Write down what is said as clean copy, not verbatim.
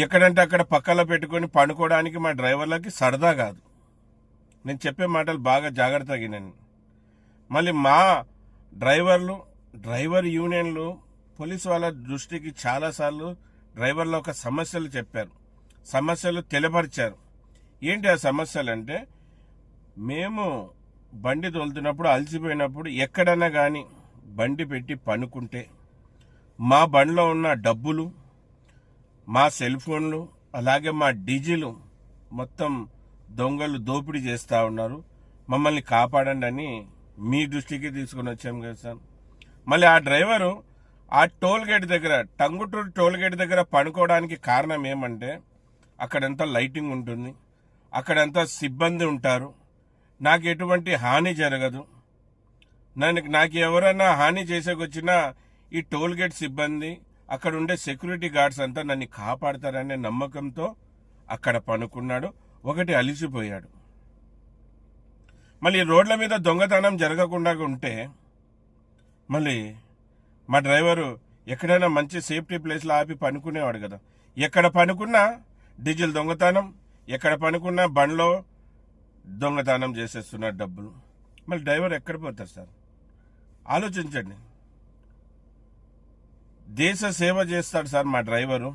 ఎక్కడంటే అక్కడ పక్కలో పెట్టుకొని పండుకోవడానికి మా డ్రైవర్లకి సరదా కాదు. నేను చెప్పే మాటలు బాగా జాగ్రత్తగా వినండి. మళ్ళీ మా డ్రైవర్ యూనియన్లు పోలీసు వాళ్ళ దృష్టికి చాలాసార్లు డ్రైవర్ల ఒక సమస్యలు చెప్పారు, సమస్యలు తెలియపరిచారు. ఏంటి ఆ సమస్యలు అంటే, మేము బండి తోలుతున్నప్పుడు అలసిపోయినప్పుడు ఎక్కడన్నా కానీ బండి పెట్టి పనుకుంటే మా బండిలో ఉన్న డబ్బులు, మా సెల్ ఫోన్లు, అలాగే మా డీజిల్ మొత్తం దొంగలు దోపిడీ చేస్తూ ఉన్నారు, మమ్మల్ని కాపాడండి అని మీ దృష్టికి తీసుకుని వచ్చాం కదా సార్. మళ్ళీ ఆ డ్రైవరు ఆ టోల్ గేట్ దగ్గర, టంగుటూరు టోల్ గేట్ దగ్గర పనుకోవడానికి కారణం ఏమంటే అక్కడంతా లైటింగ్ ఉంటుంది, అక్కడంతా సిబ్బంది ఉంటారు, నాకు ఎటువంటి హాని జరగదు, నాకు ఎవరైనా హాని చేసేకొచ్చినా ఈ టోల్ గేట్ సిబ్బంది, అక్కడ ఉండే సెక్యూరిటీ గార్డ్స్ అంతా నన్ను కాపాడతారనే నమ్మకంతో అక్కడ పనుకున్నాడు. ఒకటి అలిసిపోయాడు. మళ్ళీ రోడ్ల మీద దొంగతనం జరగకుండా ఉంటే మళ్ళీ మా డ్రైవరు ఎక్కడైనా మంచి సేఫ్టీ ప్లేస్లో ఆపి పనుకునేవాడు కదా. ఎక్కడ పనుకున్నా డీజిల్ దొంగతనం, ఎక్కడ పనుకున్నా బండ్లో దొంగతనం చేసేస్తున్నారు డబ్బులు. మళ్ళీ డ్రైవర్ ఎక్కడ పోతారు సార్? ఆలోచించండి. దేశ సేవ చేస్తాడు సార్ మా డ్రైవరు.